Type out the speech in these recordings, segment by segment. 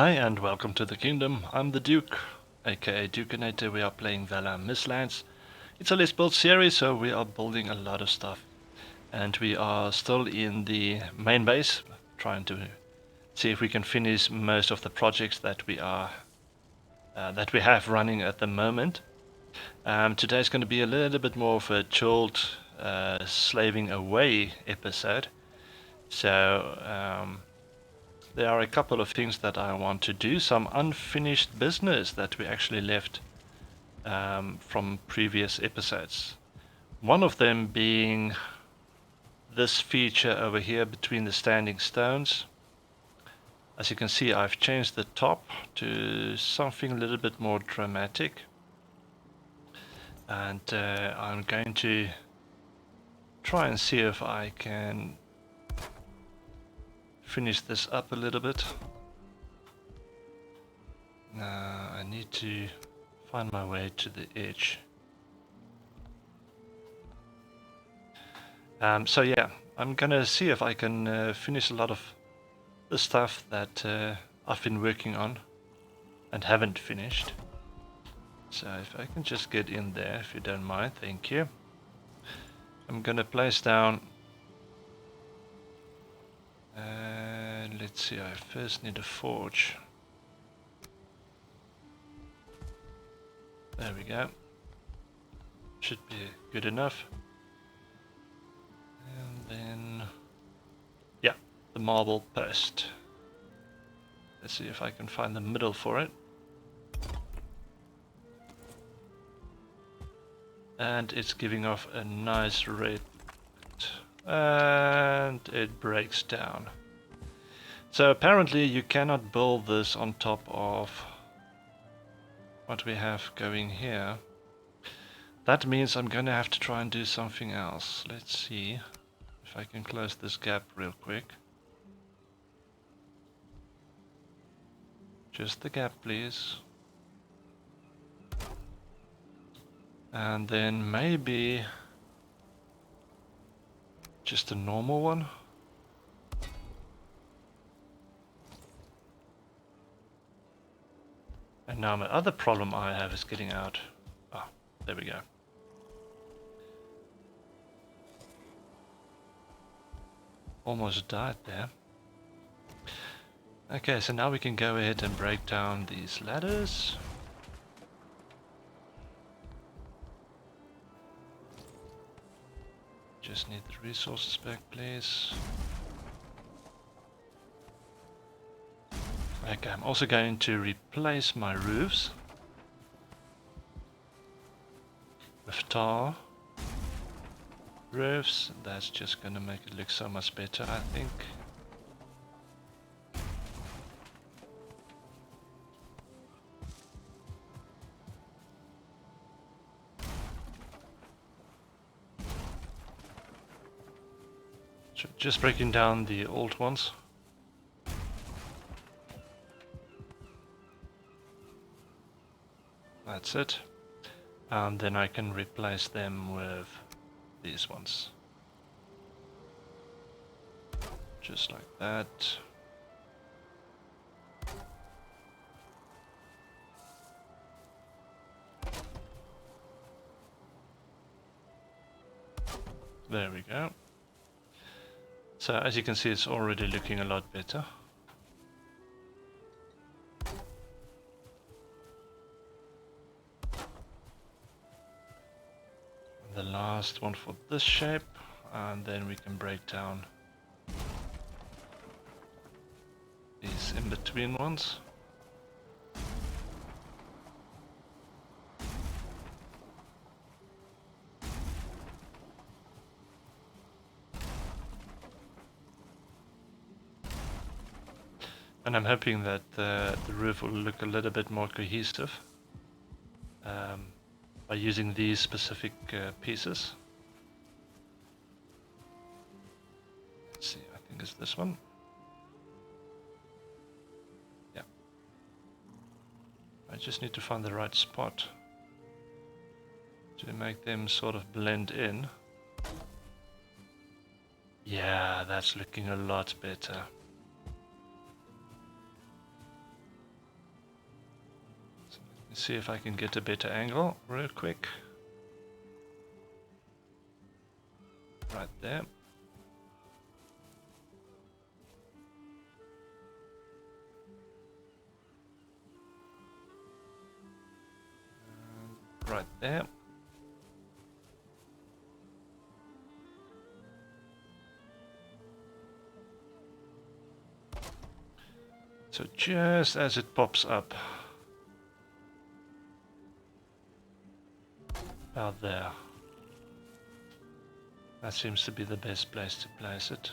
Hi and welcome to the kingdom. I'm the Duke, aka DUKeNATOR. We are playing Valheim Mistlands. It's a Let's Build series, so we are building a lot of stuff. And we are still in the main base, trying to see if we can finish most of the projects that we have running at the moment. Today's going to be a little bit more of a chilled, slaving away episode. So there are a couple of things that I want to do, some unfinished business that we actually left from previous episodes. One of them being this feature over here between the standing stones. As you can see, I've changed the top to something a little bit more dramatic. And I'm going to try and see if I can finish this up a little bit. I need to find my way to the edge. So yeah, I'm gonna see if I can finish a lot of the stuff that I've been working on and haven't finished. So if I can just get in there, if you don't mind, thank you. I'm gonna place down, let's see, I first need a forge. There we go. Should be good enough. And then, yeah, the marble post. Let's see if I can find the middle for it. And it's giving off a nice red, and it breaks down. So apparently you cannot build this on top of what we have going here. That means I'm gonna have to try and do something else. Let's see if I can close this gap real quick. Just the gap, please. And then maybe just a normal one. And now my other problem I have is getting out. Ah, there we go. Almost died there. Okay, so now we can go ahead and break down these ladders. Just need the resources back, please. Okay, I'm also going to replace my roofs with tar roofs. That's just gonna make it look so much better, I think. So just breaking down the old ones. That's it. And then I can replace them with these ones. Just like that. There we go. So as you can see, it's already looking a lot better. The last one for this shape, and then we can break down these in-between ones. And I'm hoping that the roof will look a little bit more cohesive by using these specific pieces. Let's see, I think it's this one. Yeah. I just need to find the right spot to make them sort of blend in. Yeah, that's looking a lot better. See if I can get a better angle real quick. Right there. Right there. So just as it pops up, about there. That seems to be the best place to place it.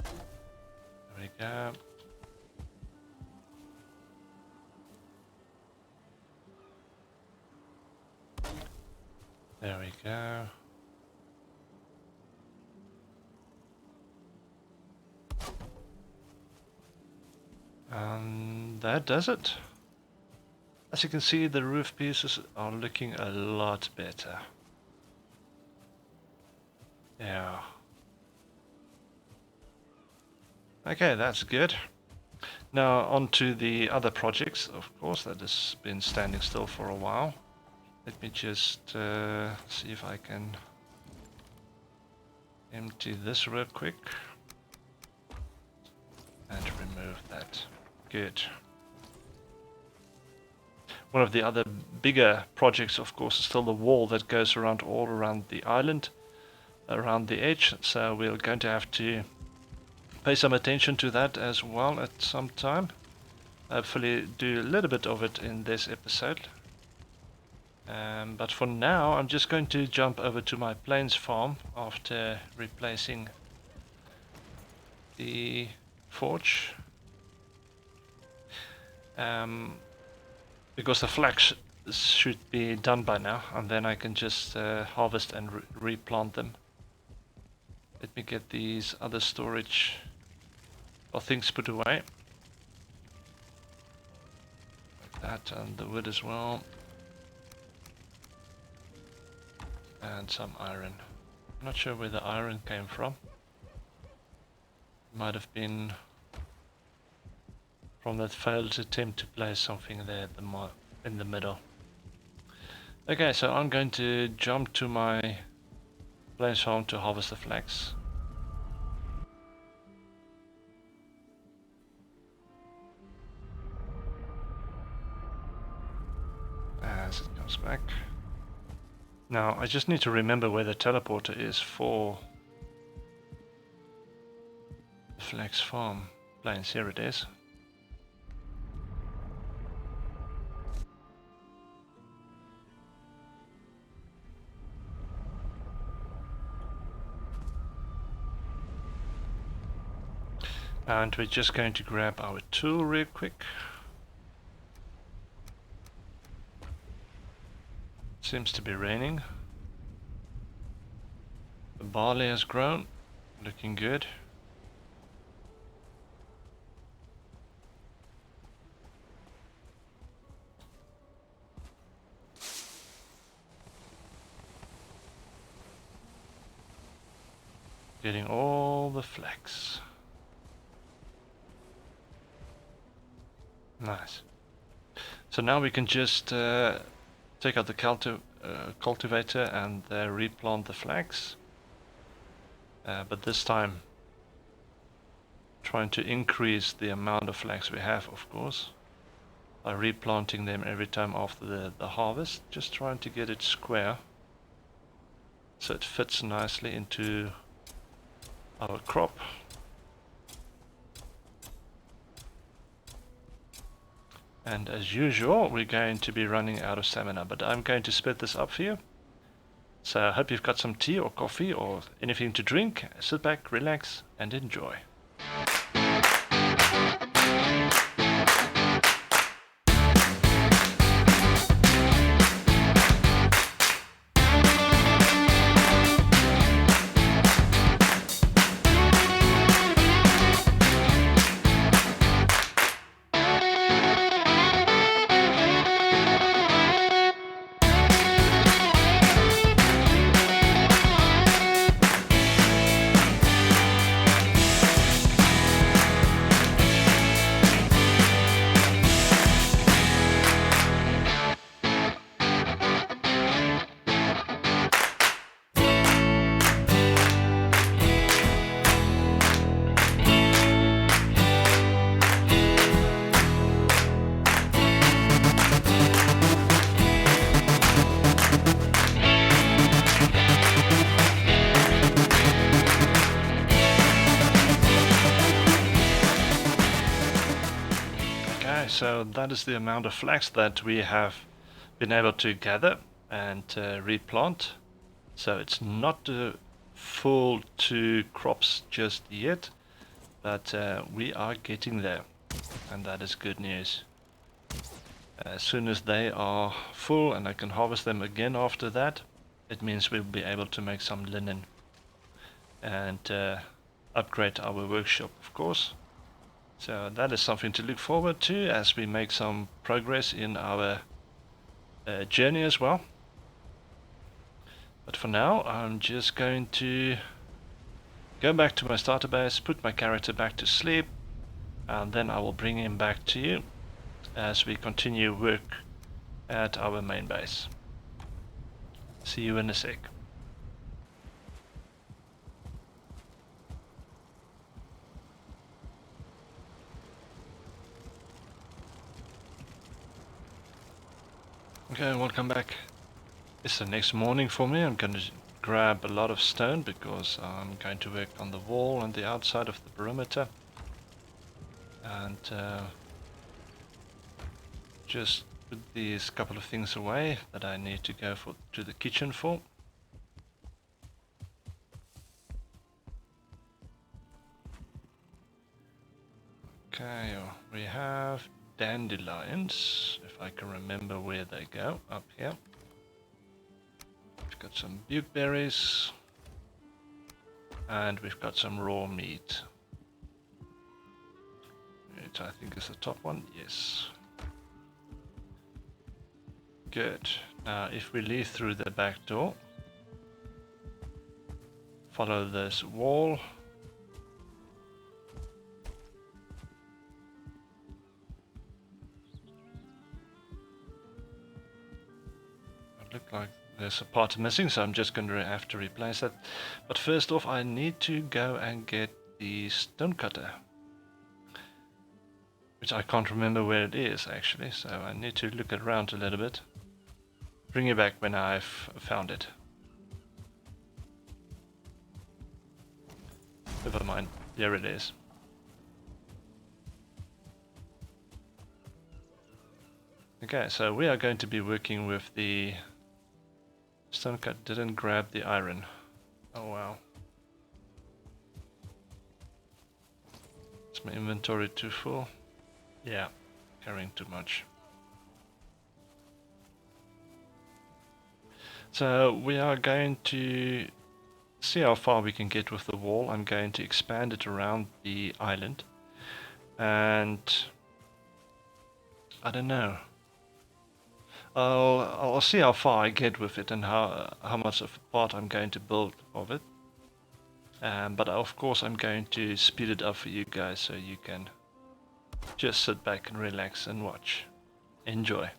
There we go. There we go. And that does it. As you can see, the roof pieces are looking a lot better. Yeah. Okay, that's good. Now on to the other projects, of course, that has been standing still for a while. Let me just see if I can empty this real quick and remove that. Good. One of the other bigger projects, of course, is still the wall that goes around all around the island, around the edge. So we're going to have to pay some attention to that as well at some time. Hopefully do a little bit of it in this episode. But for now, I'm just going to jump over to my plains farm after replacing the forge. Because the flax should be done by now, and then I can just harvest and replant them. Let me get these other storage or things put away. Like that, and the wood as well. And some iron. I'm not sure where the iron came from. Might have been from that failed attempt to place something there at in the middle. Okay, so I'm going to jump to my plains farm to harvest the flax. As it comes back. Now, I just need to remember where the teleporter is for the flax farm. Plains, here it is. And we're just going to grab our tool real quick. Seems to be raining. The barley has grown, looking good. Getting all the flax. Nice. So now we can just take out the cultivator and replant the flax. But this time trying to increase the amount of flax we have, of course, by replanting them every time after the harvest. Just trying to get it square so it fits nicely into our crop. And as usual, we're going to be running out of stamina, but I'm going to split this up for you. So I hope you've got some tea or coffee or anything to drink. Sit back, relax, and enjoy. so that is the amount of flax that we have been able to gather and replant. So it's not full 2 crops just yet, but we are getting there, and that is good news. As soon as they are full and I can harvest them again after that, it means we'll be able to make some linen and upgrade our workshop, of course. So that is something to look forward to as we make some progress in our journey as well. But for now, I'm just going to go back to my starter base, put my character back to sleep, and then I will bring him back to you as we continue work at our main base. See you in a sec. Okay, welcome back. It's the next morning for me. I'm going to grab a lot of stone because I'm going to work on the wall and the outside of the perimeter. And just put these couple of things away that I need to go to the kitchen for. Okay, we have dandelions, if I can remember where they go, up here. We've got some bukeberries, and we've got some raw meat, which I think is the top one. Yes. Good. Now if we leave through the back door, follow this wall, it looks like there's a part missing, so I'm just going to have to replace that. But first off, I need to go and get the stone cutter, which I can't remember where it is actually, so I need to look around a little bit. Bring you back when I've found it. Never mind, there it is. Okay, so we are going to be working with the stone cut. Didn't grab the iron. Oh wow. Is my inventory too full? Yeah, carrying too much. So we are going to see how far we can get with the wall. I'm going to expand it around the island, and I don't know. I'll see how far I get with it and how much of a part I'm going to build of it. But of course I'm going to speed it up for you guys so you can just sit back and relax and watch. Enjoy.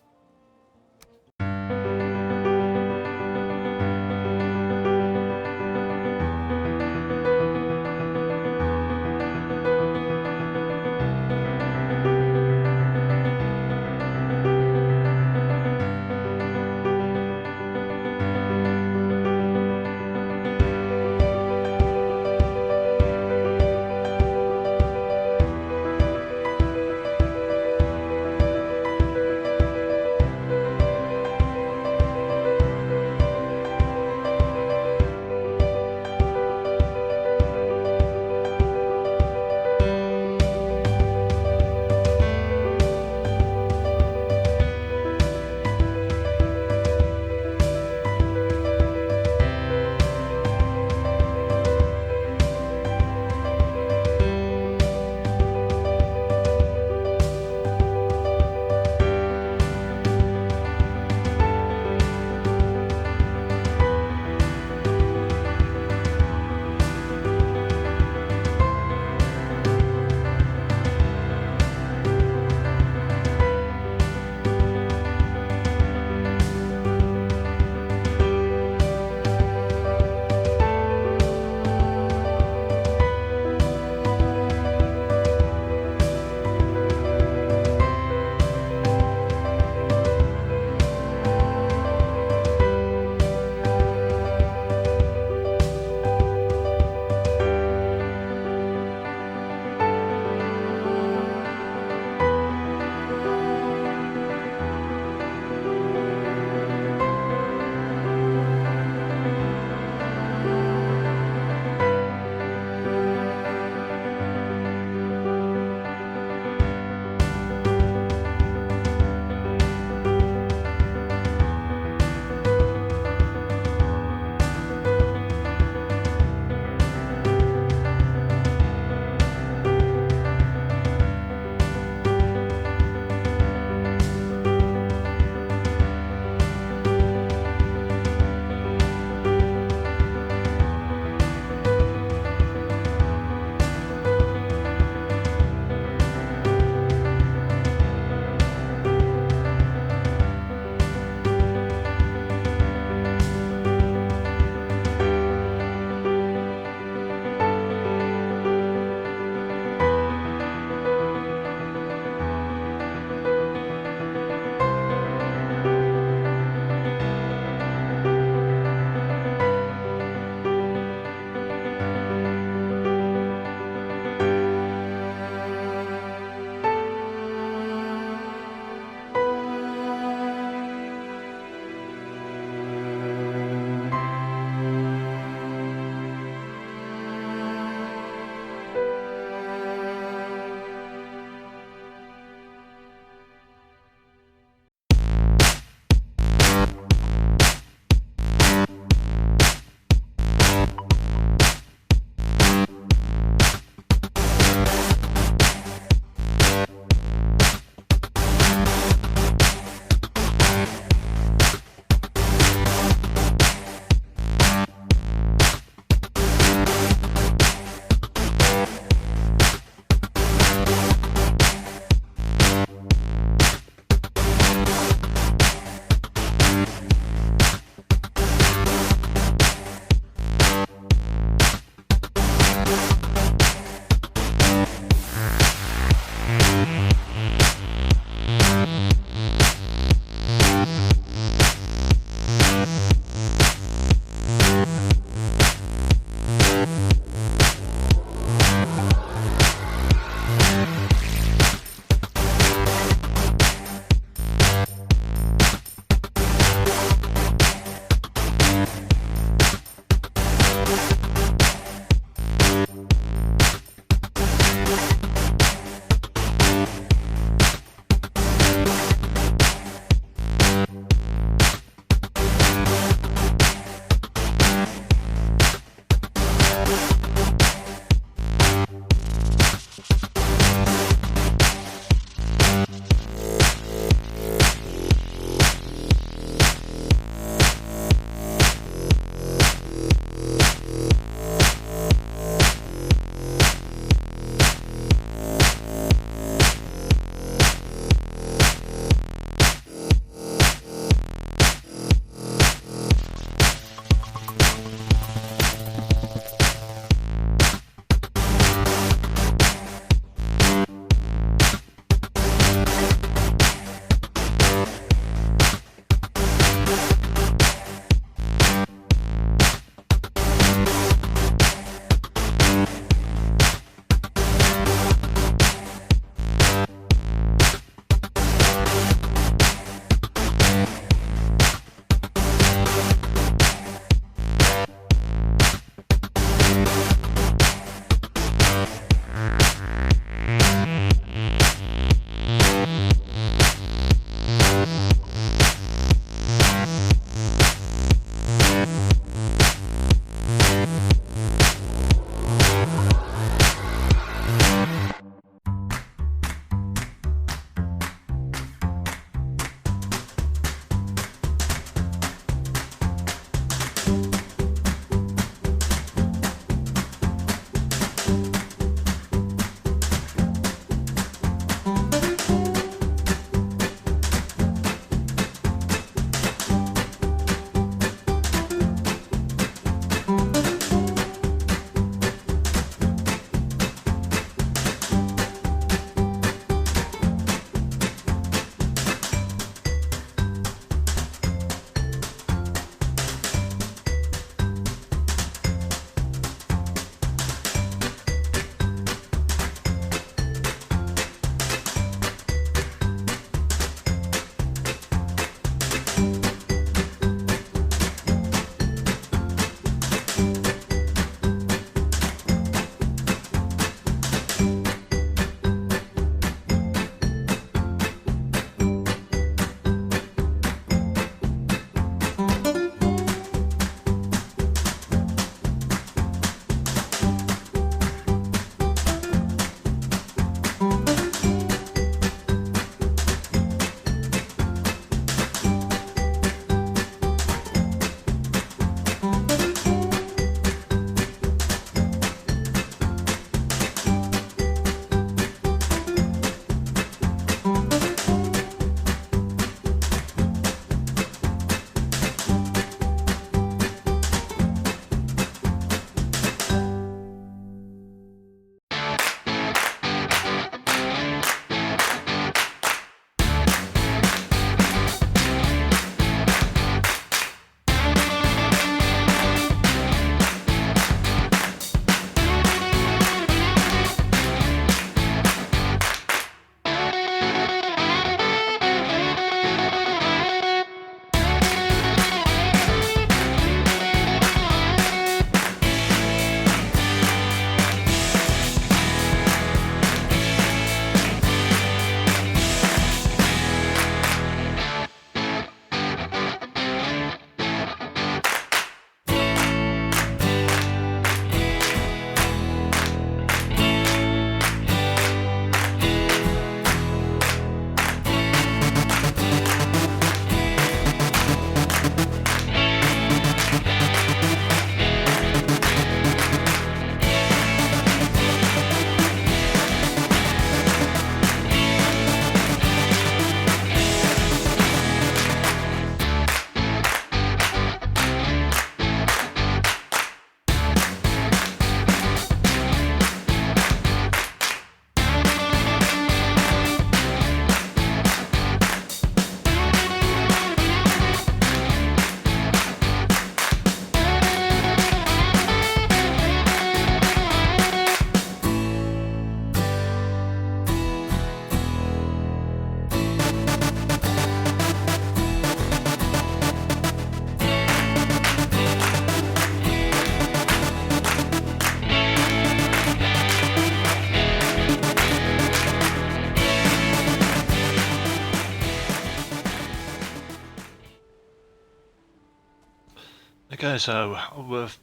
Okay, so with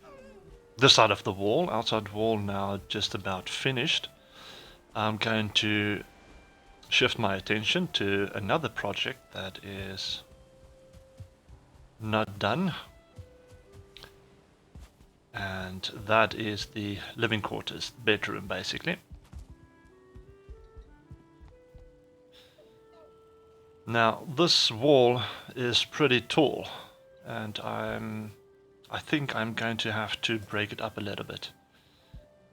this side of the wall, outside wall now just about finished, I'm going to shift my attention to another project that is not done, and that is the living quarters, bedroom basically. Now this wall is pretty tall, and I think I'm going to have to break it up a little bit.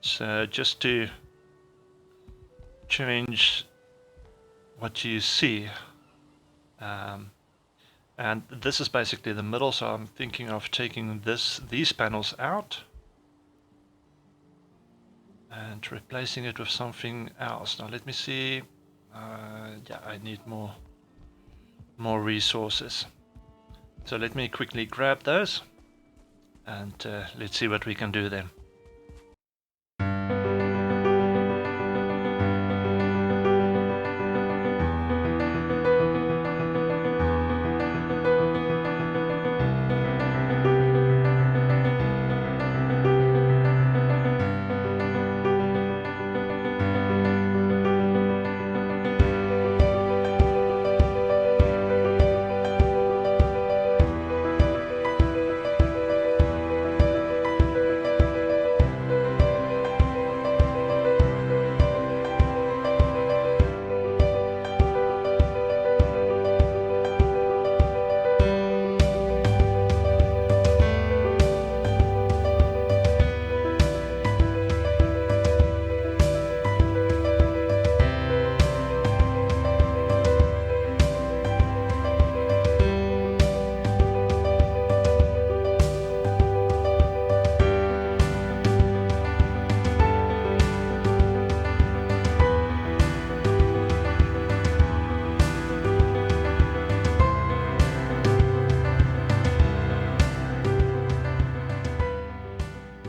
So just to change what you see, and this is basically the middle, so I'm thinking of taking these panels out and replacing it with something else. Now let me see. Yeah, I need more resources. So let me quickly grab those, and let's see what we can do then.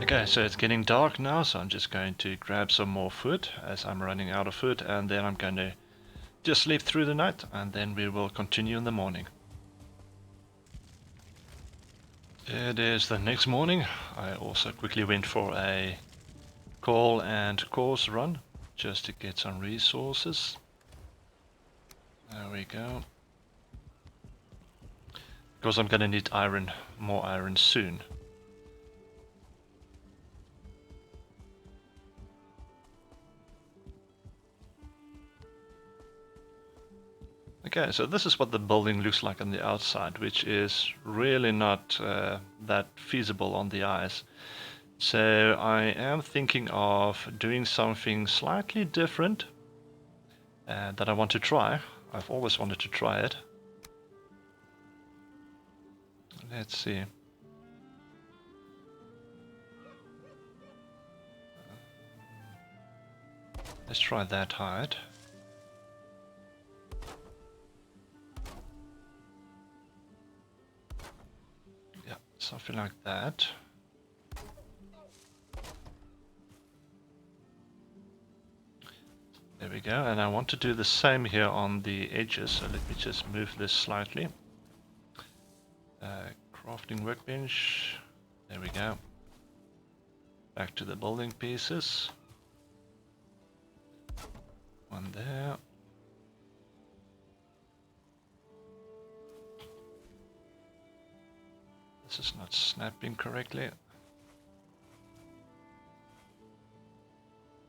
Okay, so it's getting dark now, so I'm just going to grab some more food as I'm running out of food, and then I'm going to just sleep through the night, and then we will continue in the morning. It is the next morning. I also quickly went for a call and course run just to get some resources. There we go. Because I'm going to need iron, more iron soon. Okay, so this is what the building looks like on the outside, which is really not that feasible on the eyes. So I am thinking of doing something slightly different that I want to try. I've always wanted to try it. Let's see. Let's try that height. Yeah, something like that. There we go, and I want to do the same here on the edges, so let me just move this slightly. Crafting workbench, there we go. Back to the building pieces. One there. This is not snapping correctly.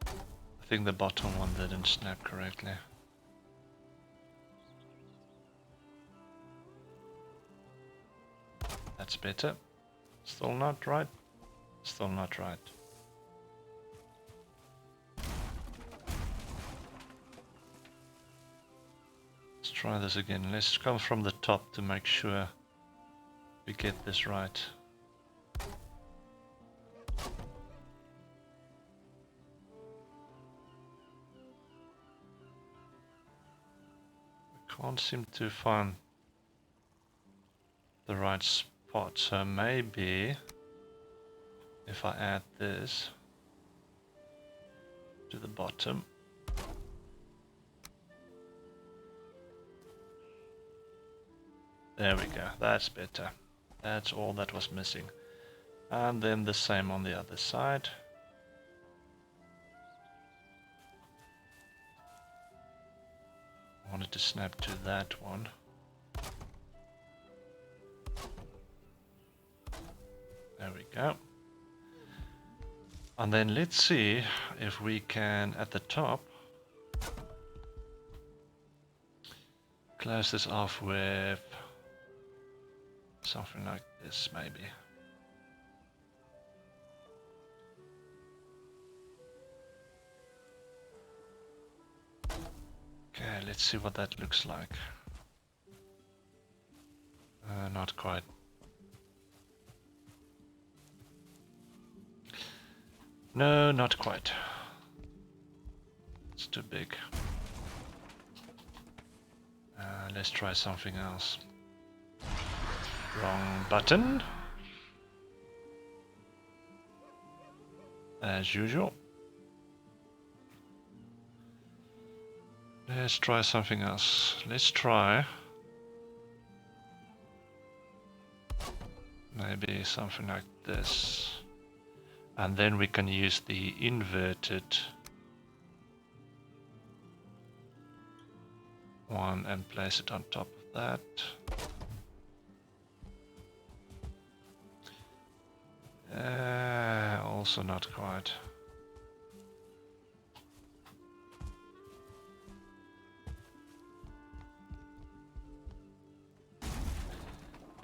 I think the bottom one didn't snap correctly. That's better. Still not right. Still not right. Let's try this again. Let's come from the top to make sure we get this right. I can't seem to find the right spot, so maybe if I add this to the bottom, there we go, that's better. That's all that was missing. And then the same on the other side. I wanted to snap to that one. There we go. And then let's see if we can, at the top, close this off with something like this, maybe. Okay, let's see what that looks like. Not quite. No, not quite. It's too big. Let's try something else. Wrong button. As usual. Let's try something else. Let's try maybe something like this. And then we can use the inverted one and place it on top of that. Also not quite.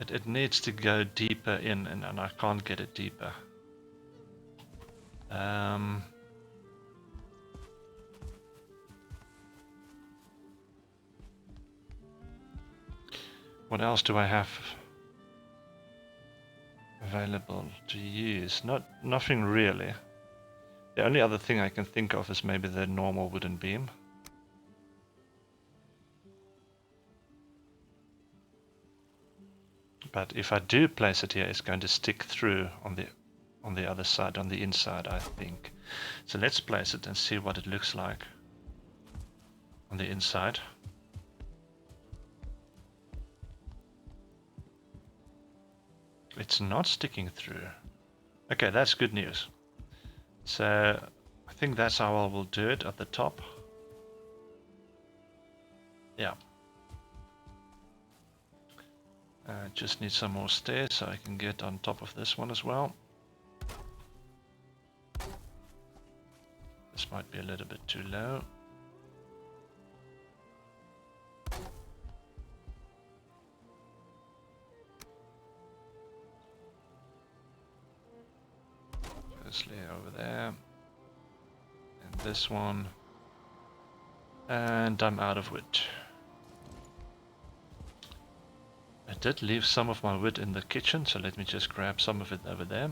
It needs to go deeper in, and I can't get it deeper. What else do I have available to use? Nothing really. The only other thing I can think of is maybe the normal wooden beam. But if I do place it here, it's going to stick through on the other side, on the inside, I think. So let's place it and see what it looks like on the inside. It's not sticking through. Okay, that's good news. So I think that's how I will do it at the top. Yeah. Just need some more stairs so I can get on top of this one as well. This might be a little bit too low. Firstly over there. And this one. And I'm out of wood. I did leave some of my wood in the kitchen, so let me just grab some of it over there.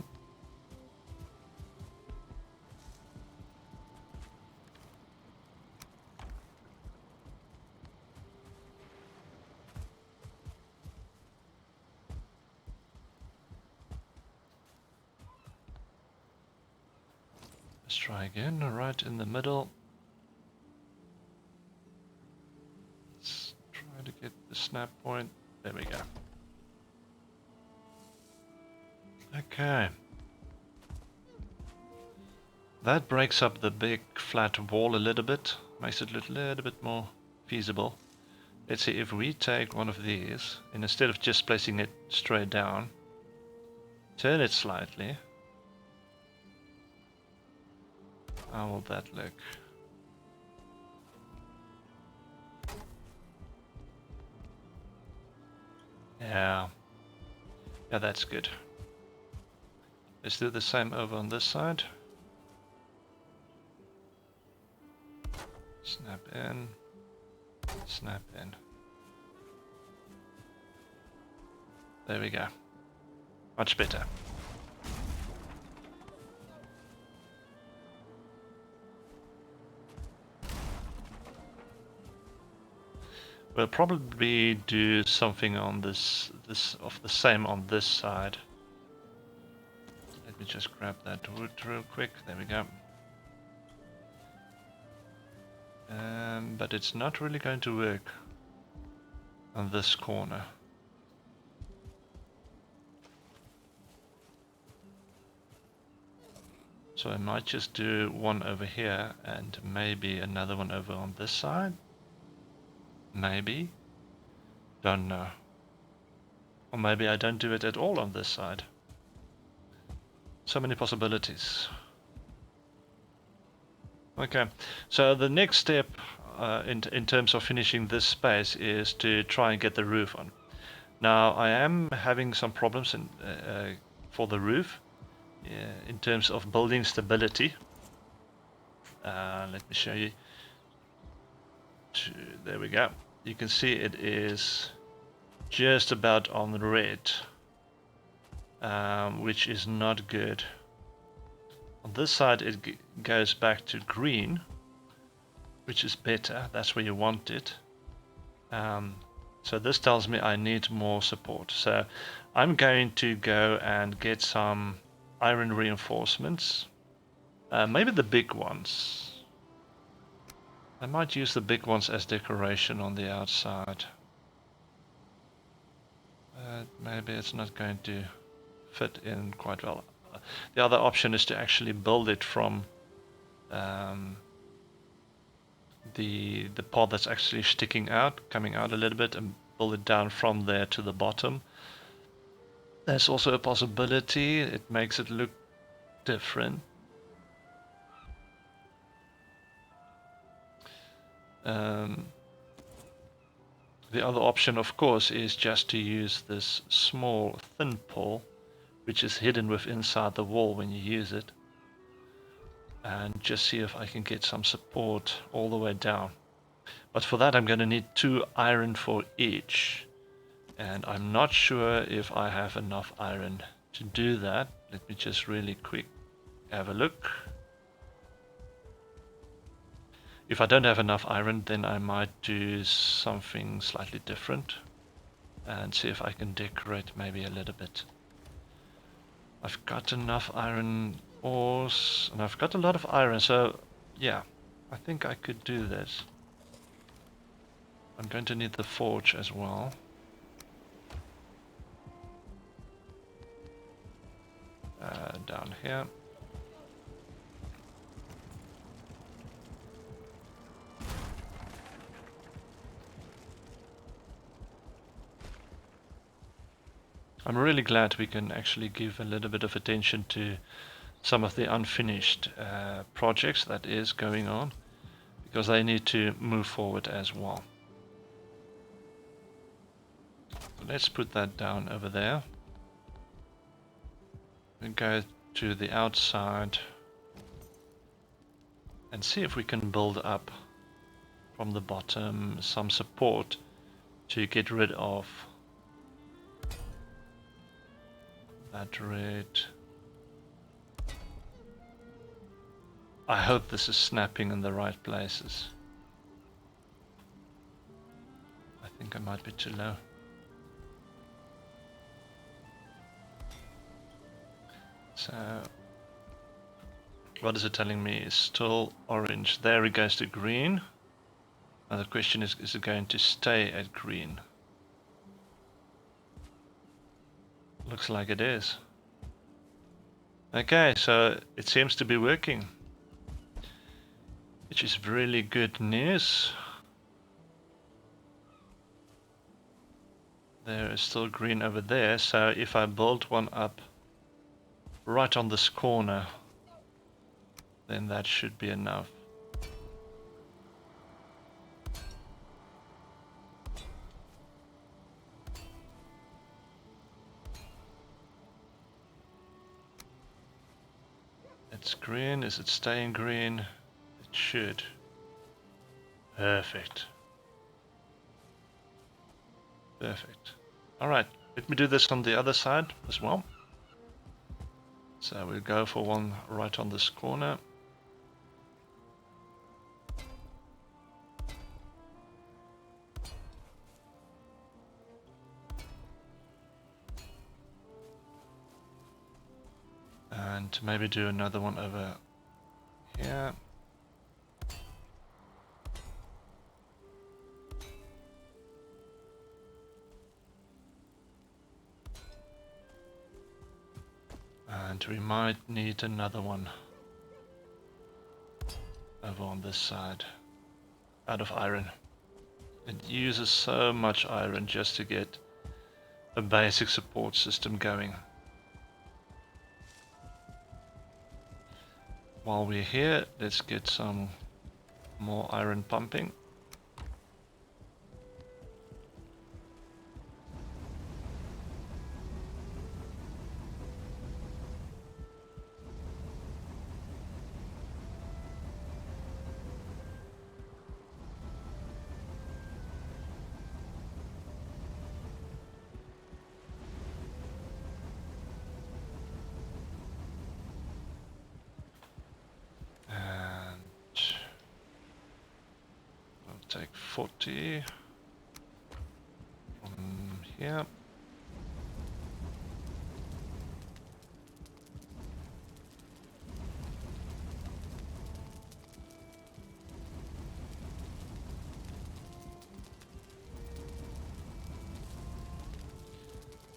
Let's try again, right in the middle. Let's try to get the snap point. There we go. Okay. That breaks up the big flat wall a little bit, makes it look a little bit more feasible. Let's see if we take one of these, and instead of just placing it straight down, turn it slightly. How will that look? Yeah, that's good. Let's do the same over on this side. Snap in, snap in. There we go. Much better. We'll probably do something on this of the same on this side. Let me just grab that wood real quick. There we go. But it's not really going to work on this corner. So I might just do one over here and maybe another one over on this side. Maybe. Don't know. Or maybe I don't do it at all on this side. So many possibilities. Okay, so the next step in terms of finishing this space is to try and get the roof on. Now I am having some problems for the roof in terms of building stability. Let me show you. There we go. You can see it is just about on the red, which is not good. On this side it goes back to green, which is better. That's where you want it. So this tells me I need more support. So I'm going to go and get some iron reinforcements. Maybe the big ones. I might use the big ones as decoration on the outside. Maybe it's not going to fit in quite well. The other option is to actually build it from the pod that's actually sticking out, coming out a little bit, and build it down from there to the bottom. There's also a possibility. It makes it look different. The other option, of course, is just to use this small thin pole, which is hidden within inside the wall when you use it, and just see if I can get some support all the way down. But for that I'm going to need 2 iron for each, and I'm not sure if I have enough iron to do that. Let me just really quick have a look. If I don't have enough iron, then I might do something slightly different and see if I can decorate maybe a little bit. I've got enough iron ores and I've got a lot of iron, so yeah, I think I could do this. I'm going to need the forge as well. Down here. I'm really glad we can actually give a little bit of attention to some of the unfinished projects that is going on, because they need to move forward as well. So let's put that down over there. We go to the outside and see if we can build up from the bottom some support to get rid of that red. I hope this is snapping in the right places. I think I might be too low. So what is it telling me? It's still orange. There it goes to green. Now the question is it going to stay at green? Looks like it is. Okay, so it seems to be working, which is really good news. There is still green over there, so if I build one up right on this corner, then that should be enough. It's green. Is it staying green? It should. Perfect. Perfect. Alright, let me do this on the other side as well. So we'll go for one right on this corner. And maybe do another one over here. And we might need another one over on this side out of iron. It uses so much iron just to get a basic support system going. While we're here, let's get some more iron pumping. Take 40 from here.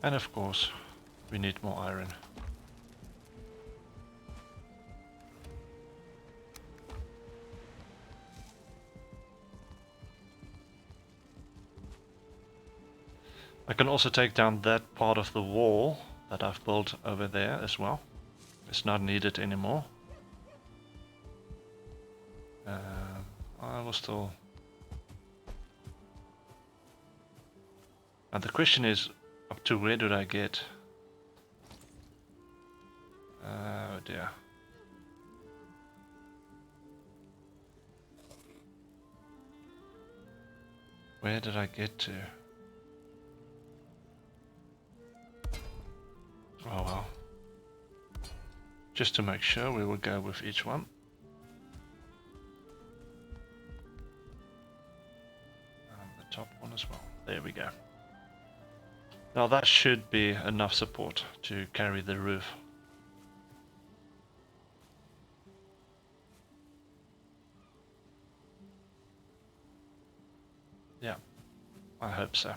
And of course, we need more iron. I can also take down that part of the wall that I've built over there as well. It's not needed anymore. I will still... And the question is, up to where did I get? Oh dear. Where did I get to? Oh well. Just to make sure, we will go with each one. And the top one as well. There we go. Now that should be enough support to carry the roof. Yeah, I hope so.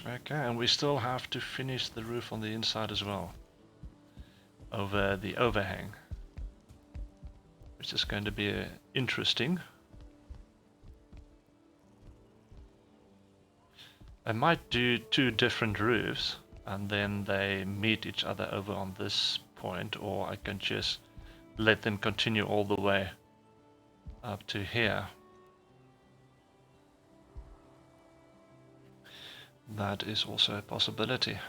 Okay, and we still have to finish the roof on the inside as well, over the overhang, which is going to be interesting. I might do two different roofs and then they meet each other over on this point, or I can just let them continue all the way up to here. That is also a possibility.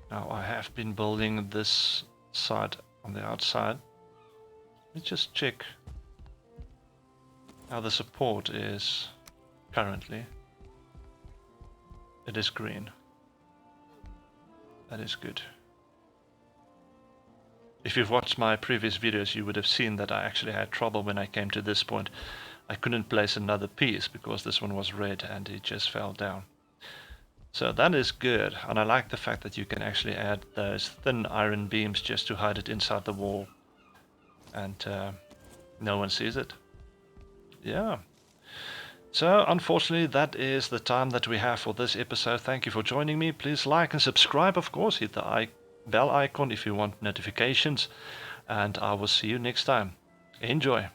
Now I have been building this side on the outside. Let's just check how the support is currently. It is green. That is good. If you've watched my previous videos, you would have seen that I actually had trouble when I came to this point. I couldn't place another piece because this one was red and it just fell down. So that is good, and I like the fact that you can actually add those thin iron beams just to hide it inside the wall and no one sees it. Yeah. So unfortunately that is the time that we have for this episode. Thank you for joining me. Please like and subscribe, of course. Hit the bell icon if you want notifications, and I will see you next time. Enjoy.